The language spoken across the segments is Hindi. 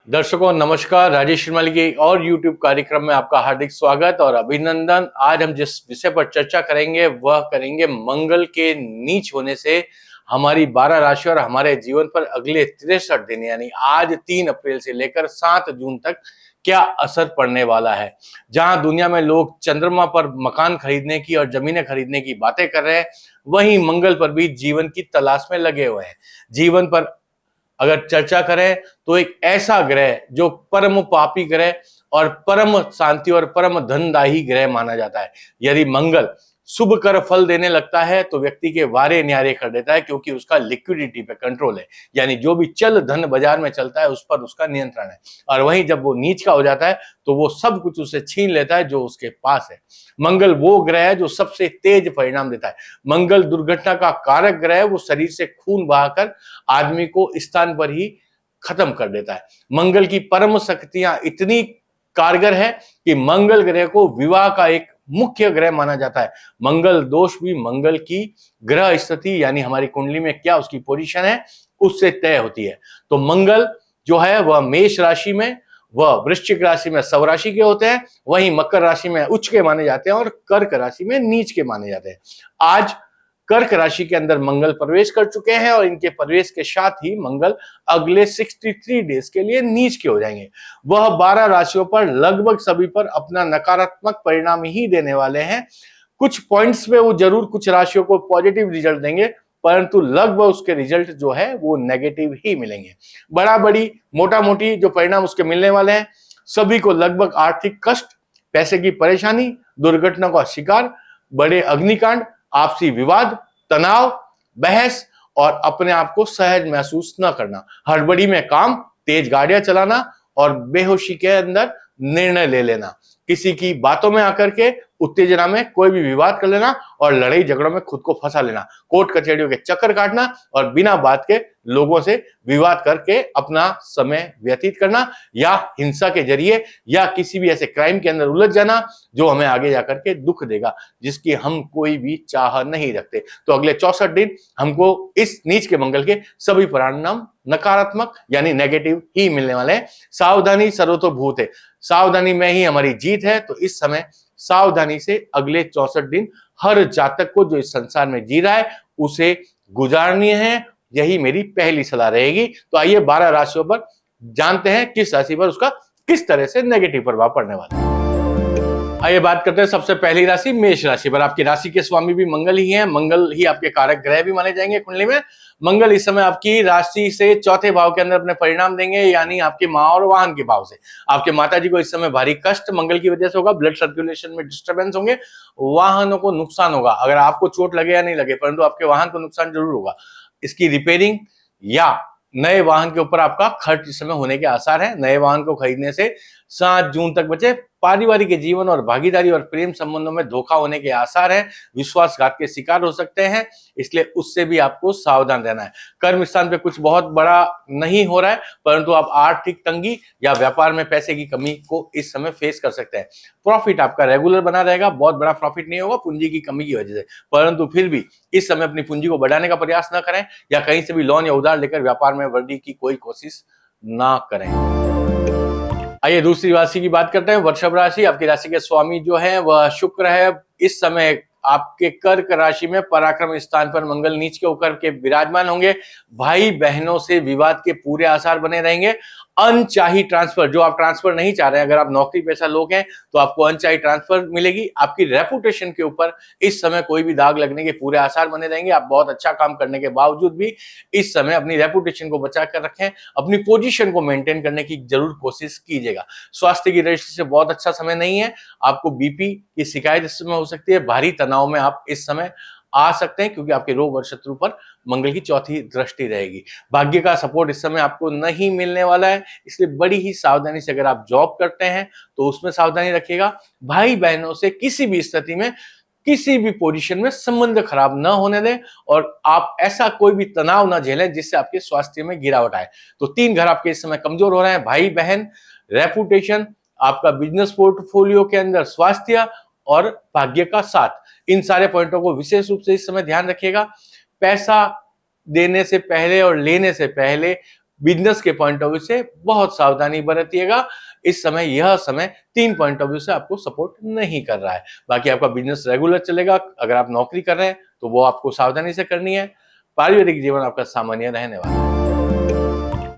दर्शकों नमस्कार। राजेश श्रीमाली के और YouTube कार्यक्रम में आपका हार्दिक स्वागत और अभिनंदन। आज हम जिस विषय पर चर्चा करेंगे वह करेंगे मंगल के नीच होने से हमारी 12 राशि और हमारे जीवन पर अगले 63 दिन यानी आज 3 अप्रैल से लेकर 7 जून तक क्या असर पड़ने वाला है। जहां दुनिया में लोग चंद्रमा पर मकान खरीदने की और जमीनें खरीदने की बातें कर रहे हैं, वहीं मंगल पर भी जीवन की तलाश में लगे हुए हैं। जीवन पर अगर चर्चा करें तो एक ऐसा ग्रह जो परम पापी ग्रह और परम शांति और परम धनदायी ग्रह माना जाता है। यदि मंगल शुभ कर फल देने लगता है तो व्यक्ति के वारे न्यारे कर देता है, क्योंकि उसका लिक्विडिटी पे कंट्रोल है, यानी जो भी चल धन बाजार में चलता है उस पर उसका नियंत्रण है। और वहीं जब वो नीच का हो जाता है तो वो सब कुछ उसे छीन लेता है जो उसके पास है। मंगल वो ग्रह है जो सबसे तेज परिणाम देता है। मंगल दुर्घटना का कारक ग्रह है, वो शरीर से खून बहाकर आदमी को स्थान पर ही खत्म कर देता है। मंगल की परम शक्तियां इतनी कारगर है कि मंगल ग्रह को विवाह का एक मुख्य ग्रह माना जाता है। मंगल दोष भी मंगल की ग्रह स्थिति यानी हमारी कुंडली में क्या उसकी पोजीशन है उससे तय होती है। तो मंगल जो है वह मेष राशि में, वह वृश्चिक राशि में स्वराशि के होते हैं, वहीं मकर राशि में उच्च के माने जाते हैं और कर्क राशि में नीच के माने जाते हैं। आज कर्क राशि के अंदर मंगल प्रवेश कर चुके हैं और इनके प्रवेश के साथ ही मंगल अगले 63 डेज के लिए नीच के हो जाएंगे। वह 12 राशियों पर लगभग सभी पर अपना नकारात्मक परिणाम ही देने वाले हैं। कुछ पॉइंट्स पे वो जरूर कुछ राशियों को पॉजिटिव रिजल्ट देंगे, परंतु लगभग उसके रिजल्ट जो है वो नेगेटिव ही मिलेंगे। बड़ा बड़ी मोटा मोटी जो परिणाम उसके मिलने वाले हैं, सभी को लगभग आर्थिक कष्ट, पैसे की परेशानी, दुर्घटना का शिकार, बड़े अग्निकांड, आपसी विवाद, तनाव, बहस और अपने आप को सहज महसूस न करना, हड़बड़ी में काम, तेज गाड़ियां चलाना और बेहोशी के अंदर निर्णय ले लेना, किसी की बातों में आकर के उत्तेजना में कोई भी विवाद कर लेना और लड़ाई झगड़ों में खुद को फंसा लेना, कोर्ट कचहरियों के चक्कर काटना और बिना बात के लोगों से विवाद करके अपना समय व्यतीत करना या हिंसा के जरिए या किसी भी ऐसे क्राइम के अंदर उलझ जाना जो हमें आगे जाकर के दुख देगा, जिसकी हम कोई भी चाह नहीं रखते। तो अगले 64 दिन हमको इस नीच के मंगल के सभी परिणाम नकारात्मक यानी नेगेटिव ही मिलने वाले हैं। सावधानी सर्वतोभूत है, सावधानी में ही हमारी जीत है। तो इस समय सावधानी से अगले 64 दिन हर जातक को जो इस संसार में जी रहा है उसे गुजारनी है, यही मेरी पहली सलाह रहेगी। तो आइए 12 राशियों पर जानते हैं किस राशि पर उसका किस तरह से नेगेटिव प्रभाव पड़ने वाला है। आइए बात करते हैं सबसे पहली राशि मेष राशि पर। आपकी राशि के स्वामी भी मंगल ही हैं, मंगल ही आपके कारक ग्रह भी माने जाएंगे कुंडली में। मंगल इस समय आपकी राशि से चौथे भाव के अंदर अपने परिणाम देंगे, यानी आपकी मां और वाहन के भाव से। आपके माताजी को इस समय भारी कष्ट मंगल की वजह से होगा, ब्लड सर्कुलेशन में डिस्टर्बेंस होंगे, वाहनों को नुकसान होगा। अगर आपको चोट लगे या नहीं लगे, परंतु आपके वाहन को नुकसान जरूर होगा। इसकी रिपेयरिंग या नए वाहन के ऊपर आपका खर्च इस समय होने के आसार है। नए वाहन को खरीदने से 7 जून तक बचे। पारिवारिक जीवन और भागीदारी और प्रेम संबंधों में धोखा होने के आसार हैं, विश्वासघात के शिकार हो सकते हैं, इसलिए उससे भी आपको सावधान रहना है। कर्म स्थान पे कुछ बहुत बड़ा नहीं हो रहा है, परंतु आप आर्थिक तंगी या व्यापार में पैसे की कमी को इस समय फेस कर सकते हैं। प्रॉफिट आपका रेगुलर बना रहेगा, बहुत बड़ा प्रॉफिट नहीं होगा पूंजी की कमी की वजह से, परंतु फिर भी इस समय अपनी पूंजी को बढ़ाने का प्रयास न करें या कहीं से भी लोन या उधार लेकर व्यापार में वृद्धि की कोई कोशिश ना करें। आइए दूसरी राशि की बात करते हैं, वृषभ राशि। आपकी राशि के स्वामी जो है वह शुक्र है। इस समय आपके कर्क राशि में पराक्रम स्थान पर मंगल नीच के होकर के विराजमान होंगे। भाई बहनों से विवाद के पूरे आसार बने रहेंगे। अनचाही ट्रांसफर, जो आप ट्रांसफर नहीं चाह रहे हैं, अगर आप नौकरी पेशा लोग हैं तो आपको अनचाही ट्रांसफर मिलेगी। आपकी रेपुटेशन के ऊपर इस समय कोई भी दाग लगने के पूरे आसार बने रहेंगे। आप बहुत अच्छा काम करने के बावजूद भी इस समय अपनी रेपुटेशन को बचा कर रखें, अपनी पोजीशन को मेंटेन करने की जरूर कोशिश कीजिएगा। स्वास्थ्य की दृष्टि से बहुत अच्छा समय नहीं है। आपको बीपी की शिकायत इस समय हो सकती है। भारी तनाव में आप इस समय आ सकते हैं, क्योंकि आपके रोग और शत्रु पर मंगल की चौथी दृष्टि रहेगी। भाग्य का सपोर्ट इस समय आपको नहीं मिलने वाला है, इसलिए बड़ी ही सावधानी से अगर आप जॉब करते हैं तो उसमें सावधानी रखिएगा। भाई बहनों से किसी भी स्थिति में किसी भी पोजीशन में संबंध खराब ना होने दें और आप ऐसा कोई भी तनाव ना झेलें जिससे आपके स्वास्थ्य में गिरावट आए। तो 3 घर आपके इस समय कमजोर हो रहे हैं, भाई बहन, रेपुटेशन, आपका बिजनेस पोर्टफोलियो के अंदर स्वास्थ्य और भाग्य का साथ। इन सारे पॉइंटों को विशेष रूप से इस समय ध्यान रखिएगा। पैसा देने से पहले और लेने से पहले बिजनेस के पॉइंट ऑफ व्यू से बहुत सावधानी बरतिएगा। इस समय यह समय 3 पॉइंट ऑफ व्यू से आपको सपोर्ट नहीं कर रहा है। बाकी आपका बिजनेस रेगुलर चलेगा। अगर आप नौकरी कर रहे हैं तो वो आपको सावधानी से करनी है। पारिवारिक जीवन आपका सामान्य रहने वाला है।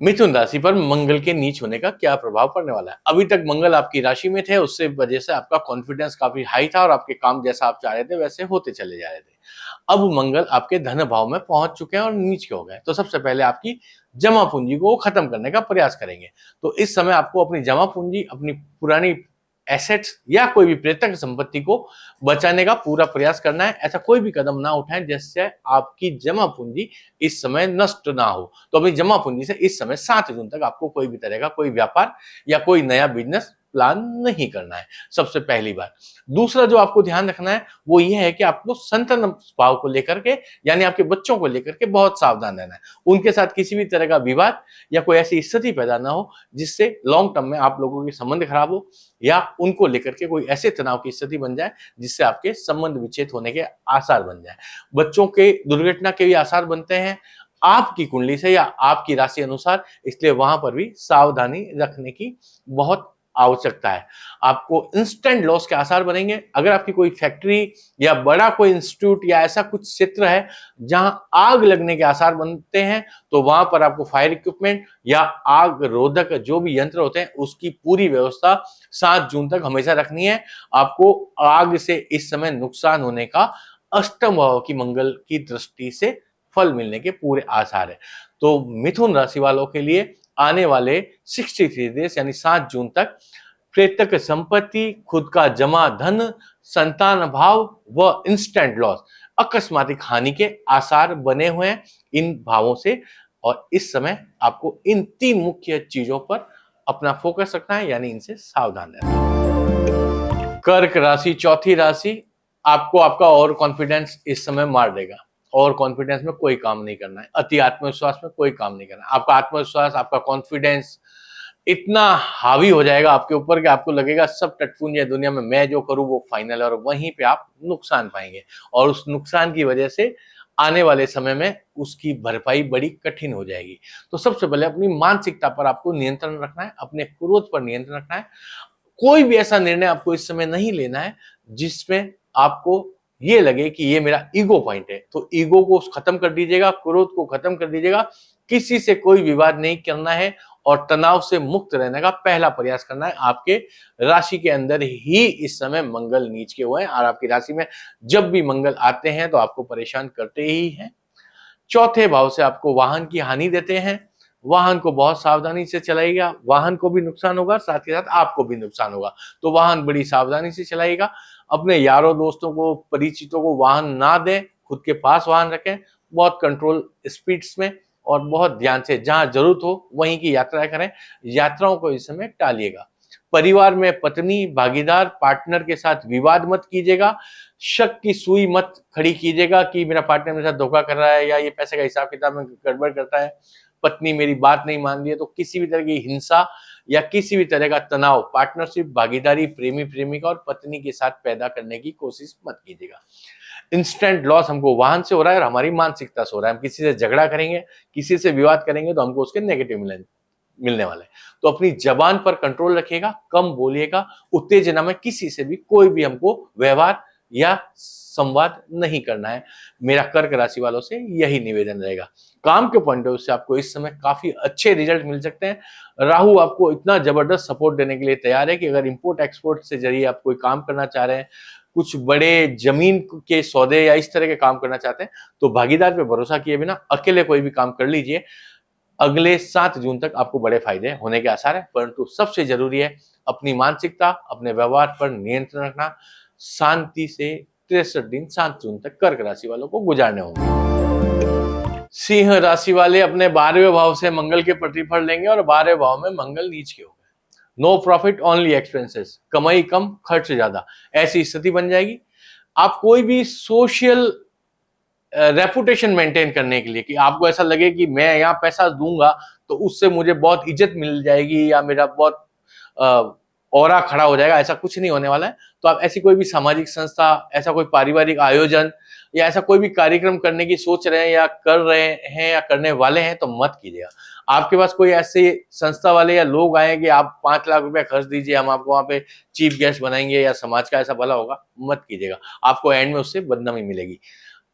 मिथुन राशि पर मंगल के नीच होने का क्या प्रभाव पड़ने वाला है? अभी तक मंगल आपकी राशि में थे, उससे वजह से आपका कॉन्फिडेंस काफी हाई था और आपके काम जैसा आप चाह रहे थे वैसे होते चले जा रहे थे। अब मंगल आपके धन भाव में पहुंच चुके हैं और नीच के हो गए, तो सबसे पहले आपकी जमा पूंजी को खत्म करने का प्रयास करेंगे। तो इस समय आपको अपनी जमा पूंजी, अपनी पुरानी एसेट्स या कोई भी प्रेतक संपत्ति को बचाने का पूरा प्रयास करना है। ऐसा कोई भी कदम ना उठाएं जिससे आपकी जमा पूंजी इस समय नष्ट ना हो। तो अपनी जमा पूंजी से इस समय 7 जून तक आपको कोई भी तरह का कोई व्यापार या कोई नया बिजनेस प्लान नहीं करना है, सबसे पहली बात। दूसरा जो आपको ध्यान रखना है वो ये है कि आपको संतान भाव को लेकर के, यानी आपके बच्चों को लेकर के बहुत सावधान रहना है। उनके साथ किसी भी तरह का विवाद या कोई ऐसी स्थिति पैदा ना हो जिससे लॉन्ग टर्म में आप लोगों के संबंध खराब हो या उनको लेकर के कोई ऐसे तनाव की स्थिति बन जाए जिससे आपके संबंध विच्छेद होने के आसार बन जाए। बच्चों के दुर्घटना के भी आसार बनते हैं आपकी कुंडली से या आपकी राशि अनुसार, इसलिए वहां पर भी सावधानी रखने की बहुत आवश्यकता है। आपको इंस्टेंट लॉस के आसार बनेंगे। अगर आपकी कोई फैक्ट्री या बड़ा कोई इंस्टीट्यूट या ऐसा कुछ क्षेत्र है जहां आग लगने के आसार बनते हैं, तो वहां पर आपको फायर इक्विपमेंट या आग रोधक जो भी यंत्र होते हैं उसकी पूरी व्यवस्था 7 जून तक हमेशा रखनी है। आपको आग से इस समय नुकसान होने का अष्टम भाव की मंगल की दृष्टि से फल मिलने के पूरे आसार है। तो मिथुन राशि वालों के लिए आने वाले 63 डेज यानी 7 जून तक प्रेतक संपत्ति, खुद का जमा धन, संतान भाव व इंस्टेंट लॉस, अकस्मात हानि के आसार बने हुए हैं इन भावों से। और इस समय आपको इन 3 मुख्य चीजों पर अपना फोकस रखना है, यानी इनसे सावधान रहना है। कर्क राशि, चौथी राशि, आपको आपका और कॉन्फिडेंस इस समय मार देगा। और कॉन्फिडेंस में कोई काम नहीं करना है, अति आत्मविश्वास में कोई काम नहीं करना है। आपका आत्मविश्वास, आपका कॉन्फिडेंस इतना हावी हो जाएगा आपके ऊपर कि आपको लगेगा सब टटपूंज है दुनिया में, मैं जो करूं वो फाइनल है, और वहीं पे आप नुकसान पाएंगे। और उस नुकसान की वजह से आने वाले समय में उसकी भरपाई बड़ी कठिन हो जाएगी। तो सबसे पहले अपनी मानसिकता पर आपको नियंत्रण रखना है, अपने क्रोध पर नियंत्रण रखना है। कोई भी ऐसा निर्णय आपको इस समय नहीं लेना है जिसमें आपको ये लगे कि ये मेरा ईगो पॉइंट है। तो ईगो को खत्म कर दीजिएगा, क्रोध को खत्म कर दीजिएगा, किसी से कोई विवाद नहीं करना है और तनाव से मुक्त रहने का पहला प्रयास करना है। आपके राशि के अंदर ही इस समय मंगल नीच के हुए हैं और आपकी राशि में जब भी मंगल आते हैं तो आपको परेशान करते ही हैं। चौथे भाव से आपको वाहन की हानि देते हैं। वाहन को बहुत सावधानी से चलाइएगा, वाहन को भी नुकसान होगा, साथ ही साथ आपको भी नुकसान होगा। तो वाहन बड़ी सावधानी से चलाइएगा। अपने यारों दोस्तों को, परिचितों को वाहन ना दें, खुद के पास वाहन रखें, बहुत कंट्रोल स्पीड्स में और बहुत ध्यान से, जहां जरूरत हो वहीं की यात्राएं करें। यात्राओं को इस समय टालिएगा। परिवार में पत्नी, भागीदार, पार्टनर के साथ विवाद मत कीजिएगा। शक की सुई मत खड़ी कीजिएगा कि मेरा पार्टनर मेरे साथ धोखा कर रहा है या ये पैसे का हिसाब किताब में गड़बड़ करता है, पत्नी मेरी बात नहीं मान रही है। तो किसी भी तरह की हिंसा या किसी भी तरह का तनाव पार्टनरशिप, भागीदारी, प्रेमी प्रेमिका और पत्नी के साथ पैदा करने की कोशिश मत कीजिएगा। इंस्टेंट लॉस हमको वाहन से हो रहा है और हमारी मानसिकता से हो रहा है। हम किसी से झगड़ा करेंगे, किसी से विवाद करेंगे तो हमको उसके नेगेटिव मिलने वाले हैं। तो अपनी जबान पर कंट्रोल रखिएगा, कम बोलिएगा, उत्तेजना में किसी से भी कोई भी हमको व्यवहार या संवाद नहीं करना है। मेरा कर्क राशि वालों से यही निवेदन रहेगा। काम के पॉइंट ऑफ व्यू से आपको इस समय काफी अच्छे रिजल्ट मिल सकते हैं। राहु आपको इतना जबरदस्त सपोर्ट देने के लिए तैयार है कि अगर इंपोर्ट एक्सपोर्ट से जरिए आप कोई काम करना चाह रहे हैं, कुछ बड़े जमीन के सौदे या इस तरह के काम करना चाहते हैं, तो भागीदार पे भरोसा किए बिना अकेले कोई भी काम कर लीजिए। अगले 7 जून तक आपको बड़े फायदे होने के आसार है। परंतु सबसे जरूरी है अपनी मानसिकता, अपने व्यवहार पर नियंत्रण रखना। शांति से 63 दिन 7 जून तक कर्क राशि वालों को गुजारने होंगे। सिंह राशि वाले अपने 12वें भाव से मंगल के प्रतिफल लेंगे और 12वें भाव में मंगल नीच के हो गए। नो प्रॉफिट ओनली एक्सपेंसेस, कमाई कम खर्च ज्यादा, ऐसी स्थिति बन जाएगी। आप कोई भी सोशल रेपुटेशन मेंटेन करने के लिए, कि आपको ऐसा लगे कि मैं यहाँ पैसा दूंगा तो उससे मुझे बहुत इज्जत मिल जाएगी या मेरा बहुत ऑरा खड़ा हो जाएगा, ऐसा कुछ नहीं होने वाला है। तो आप ऐसी कोई भी सामाजिक संस्था, ऐसा कोई पारिवारिक आयोजन या ऐसा कोई भी कार्यक्रम करने की सोच रहे हैं या कर रहे हैं या करने वाले हैं तो मत कीजिएगा। आपके पास कोई ऐसे संस्था वाले या लोग आए कि आप 5 लाख रुपया खर्च दीजिए, हम आपको वहां पे चीफ गेस्ट बनाएंगे या समाज का ऐसा भला होगा, मत कीजिएगा। आपको एंड में उससे बदनामी मिलेगी।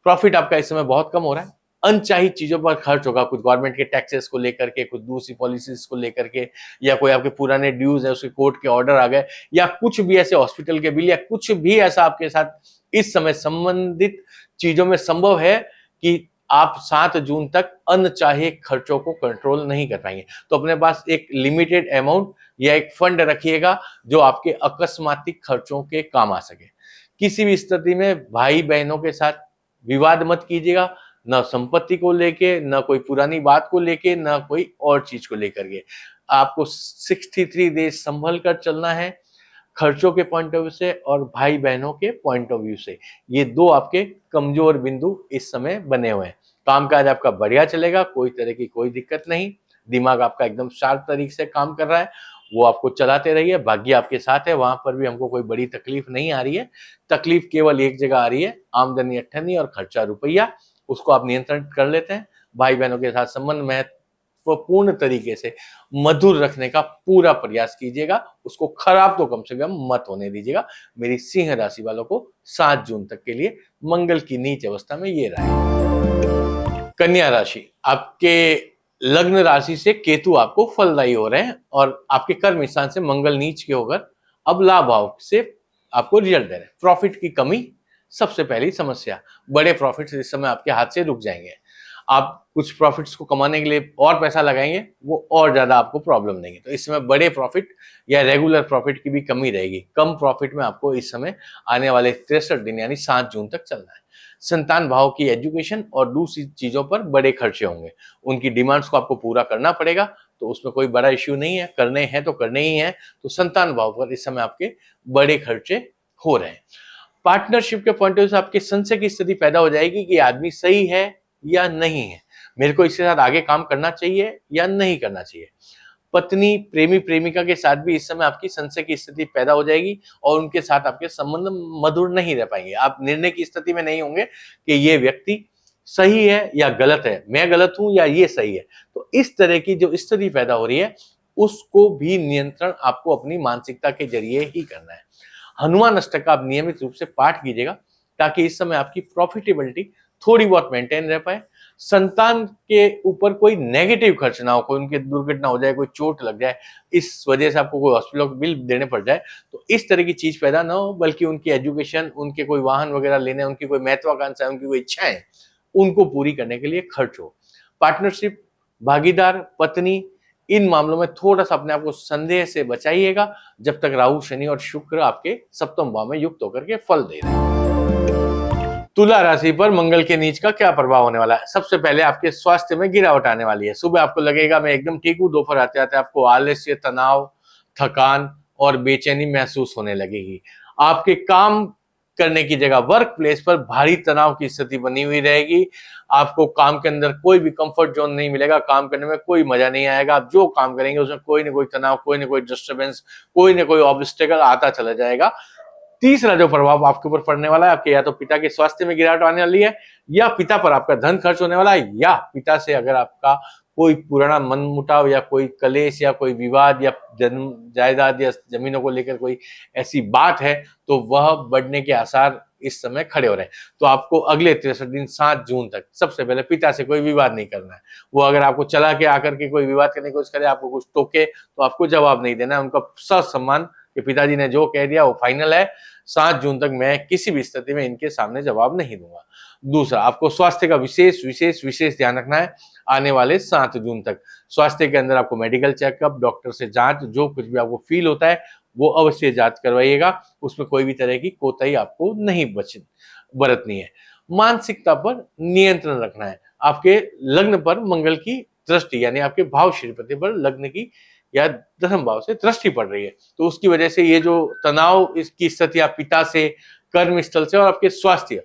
प्रॉफिट आपका इस समय बहुत कम हो रहा है। अनचाही चीजों पर खर्च होगा, कुछ गवर्नमेंट के टैक्सेस को लेकर के, कुछ दूसरी पॉलिसीज को लेकर के, या कोई आपके पुराने ड्यूज है उसके कोर्ट के ऑर्डर आ गए, या कुछ भी ऐसे हॉस्पिटल के बिल, या कुछ भी ऐसा आपके साथ इस समय संबंधित चीजों में संभव है कि आप 7 जून तक अनचाहे खर्चों को कंट्रोल नहीं कर पाएंगे। तो अपने पास एक लिमिटेड अमाउंट या एक फंड रखिएगा जो आपके अकस्मातिक खर्चों के काम आ सके। किसी भी स्थिति में भाई बहनों के साथ विवाद मत कीजिएगा, न संपत्ति को लेके, न कोई पुरानी बात को लेके, न कोई और चीज को लेकर के। आपको 63 डेज संभल कर चलना है, खर्चों के पॉइंट ऑफ व्यू से और भाई बहनों के पॉइंट ऑफ व्यू से। ये दो आपके कमजोर बिंदु इस समय बने हुए हैं। कामकाज आपका बढ़िया चलेगा, कोई तरह की कोई दिक्कत नहीं, दिमाग आपका एकदम शार्प तरीके से काम कर रहा है, वो आपको चलाते रहिए। भाग्य आपके साथ है, वहां पर भी हमको कोई बड़ी तकलीफ नहीं आ रही है। तकलीफ केवल एक जगह आ रही है, आमदनी अठन्नी और खर्चा रुपया, उसको आप नियंत्रण कर लेते हैं। भाई बहनों के साथ संबंध महत्वपूर्ण तरीके से मधुर रखने का पूरा प्रयास कीजिएगा, उसको खराब तो कम से कम मत होने दीजिएगा। मेरी सिंह राशि वालों को 7 जून तक के लिए मंगल की नीच अवस्था में ये रहा है। कन्या राशि, आपके लग्न राशि से केतु आपको फलदायी हो रहे हैं और आपके कर्म स्थान से मंगल नीच के होकर अब लाभ भाव से आपको रिजल्ट दे रहे हैं। प्रॉफिट की कमी सबसे पहली समस्या, बड़े प्रॉफिट्स इस समय आपके हाथ से रुक जाएंगे। आप कुछ प्रॉफिट्स को कमाने के लिए और पैसा लगाएंगे, वो और ज्यादा आपको प्रॉब्लम देंगे। तो इस समय बड़े प्रॉफिट या रेगुलर प्रॉफिट की भी कमी रहेगी। कम प्रॉफिट में आपको इस समय आने वाले 63 दिन यानी 7 जून तक चलना है। संतान भाव की एजुकेशन और दूसरी चीजों पर बड़े खर्चे होंगे, उनकी डिमांड्स को आपको पूरा करना पड़ेगा, तो उसमें कोई बड़ा इश्यू नहीं है, करने हैं तो करने ही हैं। तो संतान भाव पर इस समय आपके बड़े खर्चे हो रहे हैं। पार्टनरशिप के पॉइंट ऑफ व्यू से आपके संशय की स्थिति पैदा हो जाएगी कि आदमी सही है या नहीं है, मेरे को इसके साथ आगे काम करना चाहिए या नहीं करना चाहिए। पत्नी प्रेमी प्रेमिका के साथ भी इस समय आपकी संशय की स्थिति पैदा हो जाएगी और उनके साथ आपके संबंध मधुर नहीं रह पाएंगे। आप निर्णय की स्थिति में नहीं होंगे कि ये व्यक्ति सही है या गलत है, मैं गलत हूं या ये सही है। तो इस तरह की जो स्थिति पैदा हो रही है, उसको भी नियंत्रण आपको अपनी मानसिकता के जरिए ही करना है। हनुमान अष्टक का आप नियमित रूप से पाठ कीजिएगा ताकि इस समय आपकी प्रॉफिटेबिलिटी थोड़ी बहुत मेंटेन रह पाए। संतान के ऊपर कोई नेगेटिव खर्च ना हो, कोई उनकी दुर्घटना हो जाए, कोई चोट लग जाए, इस वजह से आपको कोई हॉस्पिटल बिल देने पड़ जाए, तो इस तरह की चीज पैदा ना हो, बल्कि उनकी एजुकेशन, उनके कोई वाहन वगैरह लेने, उनकी कोई महत्वाकांक्षा, उनकी कोई इच्छाएं, उनको पूरी करने के लिए खर्च हो। पार्टनरशिप, भागीदार, पत्नी, इन मामलों में थोड़ा सा अपने आप को संदेह से बचाइएगा, जब तक राहु, शनि और शुक्र आपके सप्तम भाव में युक्त होकर के फल दे रहे हैं। तुला राशि पर मंगल के नीच का क्या प्रभाव होने वाला है? सबसे पहले आपके स्वास्थ्य में गिरावट आने वाली है। सुबह आपको लगेगा मैं एकदम ठीक हूँ, दोपहर आते आते आपको आलस्य, तनाव, थकान और बेचैनी महसूस होने लगेगी। आपके काम करने की जगह वर्क प्लेस पर भारी तनाव की स्थिति बनी हुई रहेगी। आपको काम के अंदर कोई भी कंफर्ट जोन नहीं मिलेगा, काम करने में कोई मजा नहीं आएगा। आप जो काम करेंगे उसमें कोई ना कोई तनाव, कोई ना कोई डिस्टर्बेंस, कोई ना कोई ऑब्स्टेकल आता चला जाएगा। तीसरा जो प्रभाव आपके ऊपर पड़ने वाला है, आपके या तो पिता के स्वास्थ्य में गिरावट आने वाली है, या पिता पर आपका धन खर्च होने वाला है, या पिता से अगर आपका कोई पुराना मनमुटाव या कोई कलेश या कोई विवाद या जन्म जायदाद या जमीनों को लेकर कोई ऐसी बात है, तो वह बढ़ने के आसार इस समय खड़े हो रहे हैं। तो आपको अगले 63 दिन 7 जून तक सबसे पहले पिता से कोई विवाद नहीं करना है। वो अगर आपको चला के आकर के कोई विवाद करने की कोशिश करे, आपको कुछ टोके, तो आपको जवाब नहीं देना है। उनका ससम्मान कि पिताजी ने जो कह दिया वो फाइनल है, 7 जून तक मैं किसी भी स्थिति में इनके सामने जवाब नहीं दूंगा। दूसरा, आपको स्वास्थ्य का विशेष विशेष विशेष ध्यान रखना है। आने वाले 7 जून तक स्वास्थ्य के अंदर आपको मेडिकल चेकअप, डॉक्टर से जांच, जो कुछ भी आपको फील होता है वो अवश्य जांच करवाइएगा। उसमें कोई भी तरह की कोताही आपको नहीं बरतनी है। मानसिकता पर नियंत्रण रखना है। आपके लग्न पर मंगल की दृष्टि यानी आपके भाव श्रीपति पर लग्न की या दशम भाव से दृष्टि पड़ रही है, तो उसकी वजह से ये जो तनाव इसकी स्थिति आप पिता से, कर्म स्थल से और आपके स्वास्थ्य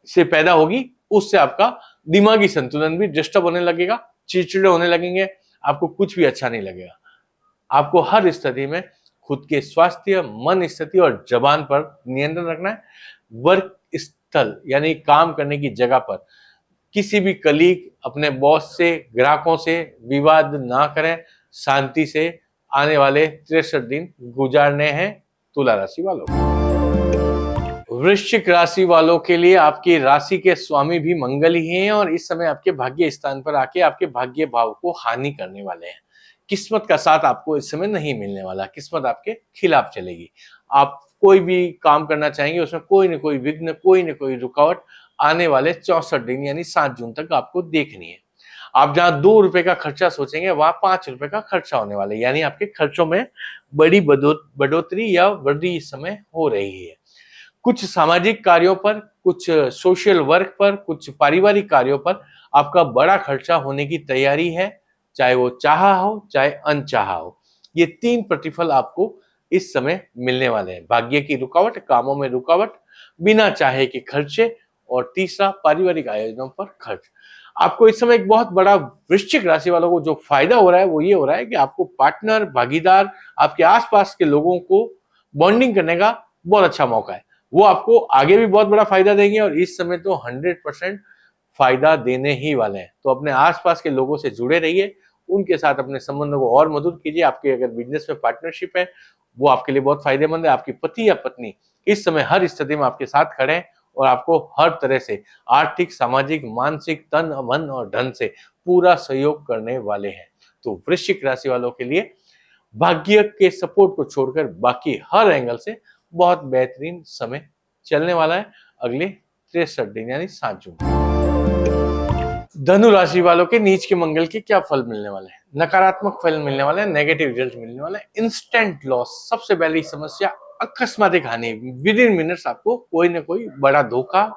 से पैदा होगी, उससे आपका दिमागी संतुलन भी डिस्टर्ब होने लगेगा, चिड़चिड़े होने लगेंगे, आपको कुछ भी अच्छा नहीं लगेगा। आपको हर स्थिति में खुद के स्वास्थ्य, मन स्थिति और जबान पर नियंत्रण रखना है। वर्क स्थल यानी काम करने की जगह पर किसी भी कलीग, अपने बॉस से, ग्राहकों से विवाद ना करें। शांति से आने वाले 63 दिन गुजारने हैं तुला राशि वालों को। वृश्चिक राशि वालों के लिए आपकी राशि के स्वामी भी मंगल ही हैं और इस समय आपके भाग्य स्थान पर आके आपके भाग्य भाव को हानि करने वाले हैं। किस्मत का साथ आपको इस समय नहीं मिलने वाला, किस्मत आपके खिलाफ चलेगी। आप कोई भी काम करना चाहेंगे उसमें कोई न कोई विघ्न, कोई न कोई रुकावट आने वाले 64 दिन यानी 7 जून तक आपको देखनी है। आप जहां 2 रुपए का खर्चा सोचेंगे वहां 5 रुपए का खर्चा होने वाला है, यानी आपके खर्चों में बड़ी बढ़ोतरी या वृद्धि इस समय हो रही है। कुछ सामाजिक कार्यों पर, कुछ सोशल वर्क पर, कुछ पारिवारिक कार्यों पर आपका बड़ा खर्चा होने की तैयारी है, चाहे वो चाहा हो चाहे अनचाहा हो। ये 3 प्रतिफल आपको इस समय मिलने वाले हैं। भाग्य की रुकावट, कामों में रुकावट, बिना चाहे के खर्चे और तीसरा पारिवारिक आयोजनों पर खर्च। आपको इस समय एक बहुत बड़ा वृश्चिक राशि वालों को जो फायदा हो रहा है वो ये हो रहा है कि आपको पार्टनर, भागीदार, आपके आसपास के लोगों को बॉन्डिंग करने का बहुत अच्छा मौका है। वो आपको आगे भी बहुत बड़ा फायदा देंगे और इस समय तो 100% फायदा देने ही वाले हैं। तो अपने आसपास के लोगों से जुड़े रहिए, उनके साथ अपने संबंधों को और मधुर कीजिए। आपके अगर बिजनेस में पार्टनरशिप है वो आपके लिए बहुत फायदेमंद है। आपकी पति या पत्नी इस समय हर स्थिति में आपके साथ खड़े हैं और आपको हर तरह से आर्थिक, सामाजिक, मानसिक, तन, मन और धन से पूरा सहयोग करने वाले हैं। तो वृश्चिक राशि वालों के लिए भाग्य के सपोर्ट को छोड़कर बाकी हर एंगल से बहुत बेहतरीन समय चलने वाला है अगले 63 दिन यानी 7 जून। धनु राशि वालों के नीच के मंगल के क्या फल मिलने वाले हैं? नकारात्मक फल मिलने वाले हैं, नेगेटिव रिजल्ट मिलने वाले हैं, इंस्टेंट लॉस। सबसे पहली समस्या अकस्मात हानि, विद इन मिनट्स आपको कोई ना कोई बड़ा धोखा,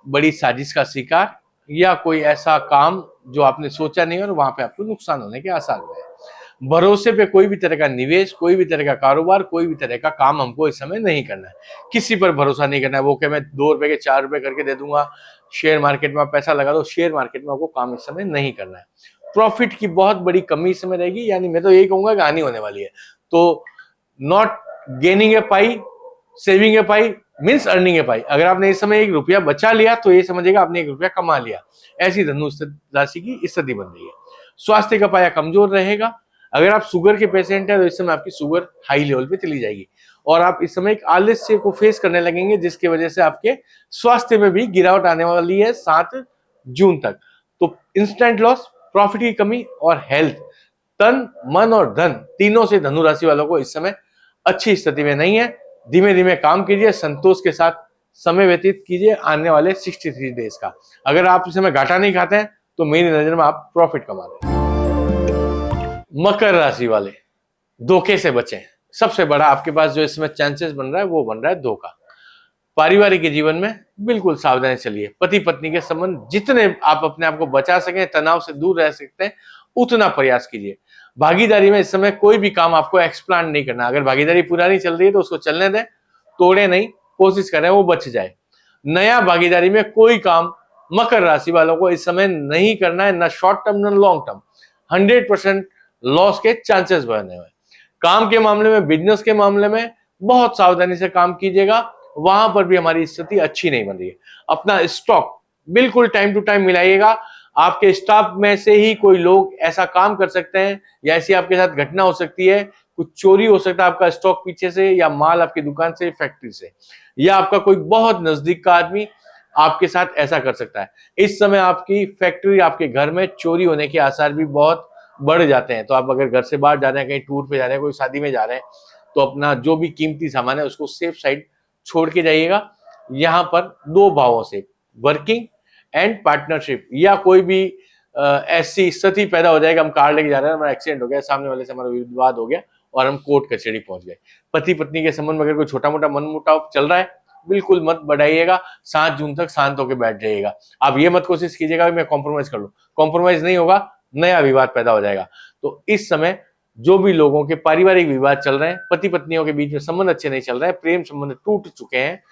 बड़ी साजिश का शिकार या कोई ऐसा काम जो आपने सोचा नहीं और वहां पे आपको नुकसान होने के आसार है। भरोसे पे कोई भी तरह का निवेश, कोई भी तरह का कारोबार, कोई भी तरह का काम हमको इस समय नहीं करना है। किसी पर भरोसा नहीं करना है। वो क्या मैं 2 रुपए के 4 रुपए करके दे दूंगा, शेयर मार्केट में आप पैसा लगा दो, शेयर मार्केट में आपको काम इस समय नहीं करना है। प्रॉफिट की बहुत बड़ी कमी इस समय रहेगी, यानी मैं तो यही कहूंगा कि हानि होने वाली है। तो not gaining a pie, saving a pie means earning a pie. अगर आपने इस समय 1 रुपया बचा लिया तो ये समझिएगा आपने 1 रुपया कमा लिया। ऐसी धनु राशि की स्थिति बन रही है। स्वास्थ्य का पाया कमजोर रहेगा। अगर आप शुगर के पेशेंट हैं तो इस समय आपकी शुगर हाई लेवल पे चली जाएगी और आप इस समय एक आलस्य को फेस करने लगेंगे, जिसकी वजह से आपके स्वास्थ्य में भी गिरावट आने वाली है 7 जून तक। तो इंस्टेंट लॉस, प्रॉफिट की कमी और हेल्थ, तन, मन और धन तीनों से धनु राशि वालों को इस समय अच्छी स्थिति में नहीं है। धीमे धीमे काम कीजिए, संतोष के साथ समय व्यतीत कीजिए आने वाले 63 डेज का। अगर आप इस समय घाटा नहीं खाते हैं तो मेरी नजर में आप प्रॉफिट कमा रहे हैं। मकर राशि वाले धोखे से बचें। सबसे बड़ा आपके पास जो इसमें चांसेस बन रहा है वो बन रहा है धोखा। पारिवारिक के जीवन में बिल्कुल सावधानी चलिए। पति पत्नी के संबंध जितने आप अपने आप को बचा सकें, तनाव से दूर रह सकते हैं, उतना प्रयास कीजिए। भागीदारी में इस समय कोई भी काम आपको एक्सप्लान नहीं करना। अगर भागीदारी पुरानी चल रही है तो उसको चलने दें, तोड़े नहीं, कोशिश करें वो बच जाए। नया भागीदारी में कोई काम मकर राशि वालों को इस समय नहीं करना है, ना शॉर्ट टर्म ना लॉन्ग टर्म। 100% लॉस के चांसेस बने हुए। काम के मामले में, बिजनेस के मामले में बहुत सावधानी से काम कीजिएगा। वहां पर भी हमारी स्थिति अच्छी नहीं बन रही है। अपना स्टॉक बिल्कुल टाइम टू टाइम मिलाइएगा। आपके स्टाफ में से ही कोई लोग ऐसा काम कर सकते हैं या ऐसी आपके साथ घटना हो सकती है, कुछ चोरी हो सकता है आपका स्टॉक पीछे से, या माल आपकी दुकान से, फैक्ट्री से, या आपका कोई बहुत नजदीक का आदमी आपके साथ ऐसा कर सकता है। इस समय आपकी फैक्ट्री, आपके घर में चोरी होने के आसार भी बहुत बढ़ जाते हैं। तो आप अगर घर से बाहर जा रहे हैं, कहीं टूर पे जा रहे हैं, कोई शादी में जा रहे हैं, तो अपना जो भी कीमती सामान है उसको सेफ साइड छोड़ के जाइएगा। यहाँ पर 2 भावों से, वर्किंग एंड पार्टनरशिप, या कोई भी ऐसी स्थिति पैदा हो जाएगा, हम कार लेके जा रहे हैं, हमारा एक्सीडेंट हो गया, सामने वाले से हमारा विवाद हो गया और हम कोर्ट कचहरी पहुंच गए। पति पत्नी के संबंध में अगर कोई छोटा मोटा मनमुटाव चल रहा है, बिल्कुल मत बढ़ाइएगा। 7 जून तक शांत होकर बैठ जाइएगा। आप ये मत कोशिश कीजिएगा कि मैं कॉम्प्रोमाइज कर लूं। कॉम्प्रोमाइज नहीं होगा, नया विवाद पैदा हो जाएगा। तो इस समय जो भी लोगों के पारिवारिक विवाद चल रहे हैं, पति पत्नियों के बीच में संबंध अच्छे नहीं चल रहे हैं, प्रेम संबंध टूट चुके हैं,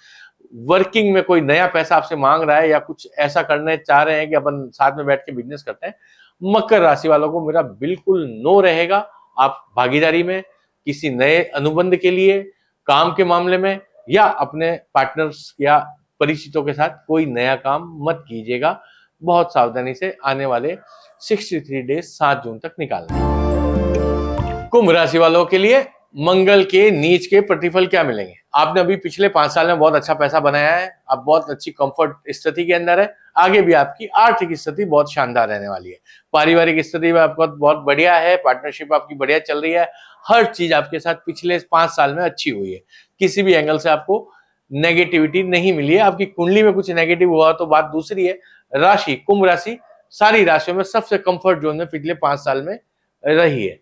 वर्किंग में कोई नया पैसा आपसे मांग रहा है या कुछ ऐसा करने चाह रहे हैं कि अपन साथ में बैठ के बिजनेस करते हैं, मकर राशि वालों को मेरा बिल्कुल नो रहेगा। आप भागीदारी में, किसी नए अनुबंध के लिए, काम के मामले में, या अपने पार्टनर्स या परिचितों के साथ कोई नया काम मत कीजिएगा। बहुत सावधानी से आने वाले 63 डेज 7 जून तक निकालना है। कुंभ राशि वालों के लिए मंगल के नीच के प्रतिफल क्या मिलेंगे? आपने अभी पिछले 5 साल में बहुत अच्छा पैसा बनाया है, आप बहुत अच्छी कंफर्ट स्थिति के अंदर है, आगे भी आपकी आर्थिक स्थिति बहुत शानदार रहने वाली है। पारिवारिक स्थिति में आपका बहुत बढ़िया है, पार्टनरशिप आपकी बढ़िया चल रही है, हर चीज आपके साथ पिछले 5 साल में अच्छी हुई है, किसी भी एंगल से आपको नेगेटिविटी नहीं मिली है। आपकी कुंडली में कुछ नेगेटिव हुआ तो बात दूसरी है। राशि कुंभ राशि सारी राशियों में सबसे कंफर्ट जोन में पिछले 5 साल में रही है।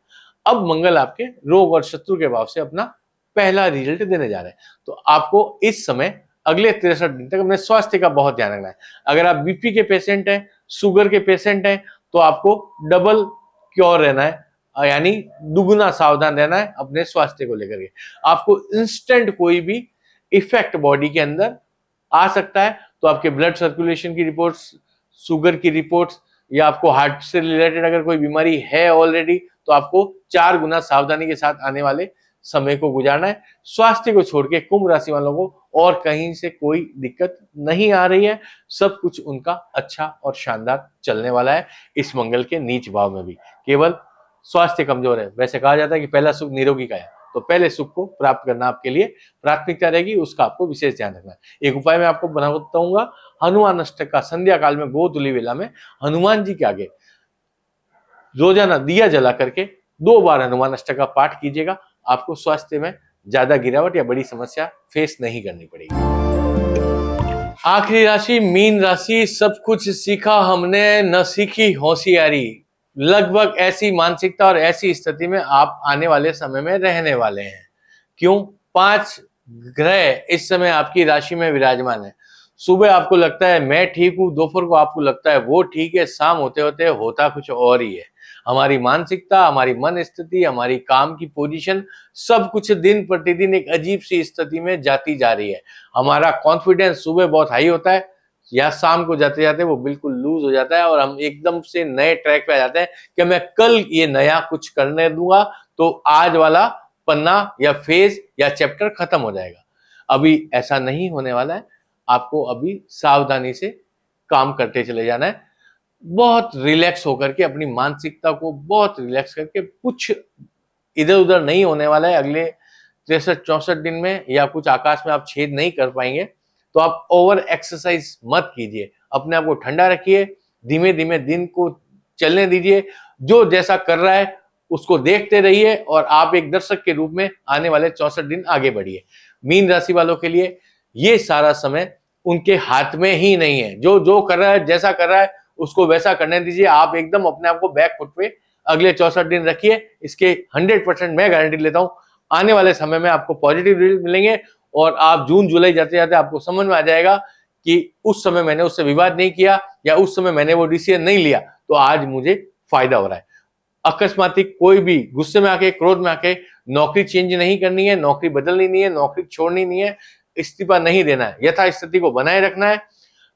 अब मंगल आपके रोग और शत्रु के भाव से अपना पहला रिजल्ट देने जा रहे हैं, तो आपको इस समय अगले 63 दिन तक अपने स्वास्थ्य का बहुत ध्यान रखना है। अगर आप बीपी के पेशेंट हैं, शुगर के पेशेंट हैं, तो आपको डबल क्योर रहना है, यानी दुगुना सावधान रहना है अपने स्वास्थ्य को लेकर के। आपको इंस्टेंट कोई भी इफेक्ट बॉडी के अंदर आ सकता है, तो आपके ब्लड सर्कुलेशन की रिपोर्ट्स, शुगर की रिपोर्ट्स, या आपको हार्ट से रिलेटेड अगर कोई बीमारी है ऑलरेडी, तो आपको 4 गुना सावधानी के साथ आने वाले समय को गुजारना है। स्वास्थ्य को छोड़ के कुंभ राशि वालों को और कहीं से कोई दिक्कत नहीं आ रही है, सब कुछ उनका अच्छा और शानदार चलने वाला है इस मंगल के नीच भाव में भी। केवल स्वास्थ्य कमजोर है। वैसे कहा जाता है कि पहला सुख निरोगी का है, तो पहले सुख को प्राप्त करना आपके लिए प्राथमिकता रहेगी, उसका आपको विशेष ध्यान रखना है। एक उपाय मैं आपको बताऊंगा, हनुमान अष्टक का संध्या काल में गोधूली वेला में हनुमान जी के आगे रोजाना दिया जला करके 2 बार हनुमान अष्टक का पाठ कीजिएगा। आपको स्वास्थ्य में ज्यादा गिरावट या बड़ी समस्या फेस नहीं करनी पड़ेगी। आखिरी राशि मीन राशि। सब कुछ सीखा हमने, न सीखी होशियारी। लगभग ऐसी मानसिकता और ऐसी स्थिति में आप आने वाले समय में रहने वाले हैं। क्यों? 5 ग्रह इस समय आपकी राशि में विराजमान है। सुबह आपको लगता है मैं ठीक हूं, दोपहर को आपको लगता है वो ठीक है, शाम होते होते होता कुछ और ही है। हमारी मानसिकता, हमारी मन स्थिति, हमारी काम की पोजीशन, सब कुछ दिन प्रतिदिन एक अजीब सी स्थिति में जाती जा रही है। हमारा कॉन्फिडेंस सुबह बहुत हाई होता है, या शाम को जाते जाते वो बिल्कुल लूज हो जाता है, और हम एकदम से नए ट्रैक पे आ जाते हैं कि मैं कल ये नया कुछ करने दूंगा तो आज वाला पन्ना या फेज या चैप्टर खत्म हो जाएगा। अभी ऐसा नहीं होने वाला है। आपको अभी सावधानी से काम करते चले जाना है, बहुत रिलैक्स होकर के, अपनी मानसिकता को बहुत रिलैक्स करके। कुछ इधर उधर नहीं होने वाला है अगले 63-64 दिन में, या कुछ आकाश में आप छेद नहीं कर पाएंगे, तो आप ओवर एक्सरसाइज मत कीजिए। अपने आप को ठंडा रखिए, धीमे धीमे दिन को चलने दीजिए, जो जैसा कर रहा है उसको देखते रहिए, और आप एक दर्शक के रूप में आने वाले 64 दिन आगे बढ़िए। मीन राशि वालों के लिए ये सारा समय उनके हाथ में ही नहीं है। जो जो कर रहा है, जैसा कर रहा है, उसको वैसा करने दीजिए। आप एकदम अपने आप को बैक फुट पे अगले 64 दिन रखिए। इसके 100% मैं गारंटी लेता हूं, आने वाले समय में आपको पॉजिटिव रिजल्ट मिलेंगे, और आप जून जुलाई जाते जाते आपको समझ में आ जाएगा कि उस समय मैंने उससे विवाद नहीं किया, या उस समय मैंने वो डिसीजन नहीं लिया, तो आज मुझे फायदा हो रहा है। अकस्मातिक कोई भी गुस्से में आके, क्रोध में आके नौकरी चेंज नहीं करनी है, नौकरी बदलनी नहीं है, नौकरी छोड़नी नहीं है, इस्तीफा नहीं देना है, यथास्थिति को बनाए रखना है।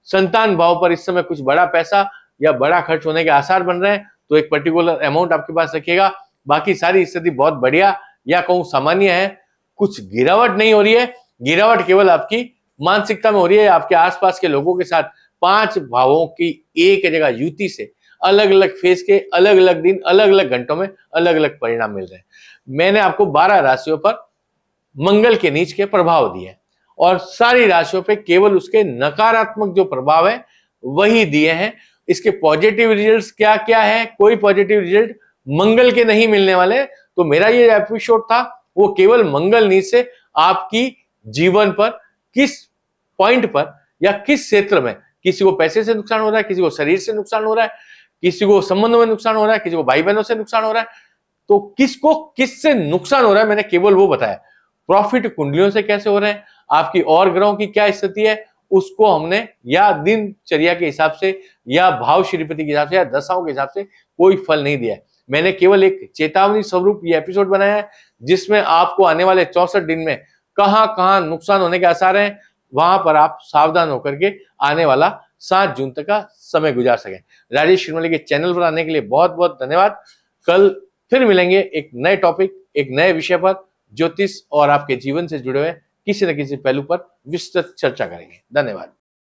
संतान भाव पर इस समय कुछ बड़ा पैसा या बड़ा खर्च होने के आसार बन रहे हैं, तो एक पर्टिकुलर अमाउंट आपके पास रखिएगा। बाकी सारी स्थिति बहुत बढ़िया या कहूं सामान्य है। कुछ गिरावट नहीं हो रही है, गिरावट केवल आपकी मानसिकता में हो रही है। आपके आसपास के लोगों के साथ 5 भावों की एक जगह युति से अलग अलग फेज के अलग अलग दिन, अलग अलग घंटों में अलग अलग परिणाम मिल रहे हैं। मैंने आपको 12 राशियों पर मंगल के नीच के प्रभाव दिए, और सारी राशियों पे केवल उसके नकारात्मक जो प्रभाव है वही दिए हैं। इसके पॉजिटिव रिजल्ट्स क्या क्या है? कोई पॉजिटिव रिजल्ट मंगल के नहीं मिलने वाले। तो मेरा ये एपिसोड था वो केवल मंगल नीच से आपकी जीवन पर किस पॉइंट पर या किस क्षेत्र में, किसी को पैसे से नुकसान हो रहा है, किसी को शरीर से नुकसान हो रहा है, किसी को संबंधों में नुकसान हो रहा है, किसी को भाई बहनों से नुकसान हो रहा है, तो किसको किससे नुकसान हो रहा है मैंने केवल वो बताया। प्रॉफिट कुंडलियों से कैसे हो रहे हैं, आपकी और ग्रहों की क्या स्थिति है, उसको हमने या दिनचर्या के हिसाब से या भाव श्रीपति के हिसाब से या दशाओं के हिसाब से कोई फल नहीं दिया है। मैंने केवल एक चेतावनी स्वरूप ये एपिसोड बनाया है, जिसमें आपको आने वाले 64 दिन में कहां कहां नुकसान होने के आसार हैं, वहां पर आप सावधान होकर के आने वाला 7 जून तक का समय गुजार सकें। राजेश श्रीमाली के चैनल पर आने के लिए बहुत बहुत धन्यवाद। कल फिर मिलेंगे एक नए टॉपिक, एक नए विषय पर, ज्योतिष और आपके जीवन से जुड़े हुए किसी न किसी पहलू पर विस्तृत चर्चा करेंगे। धन्यवाद।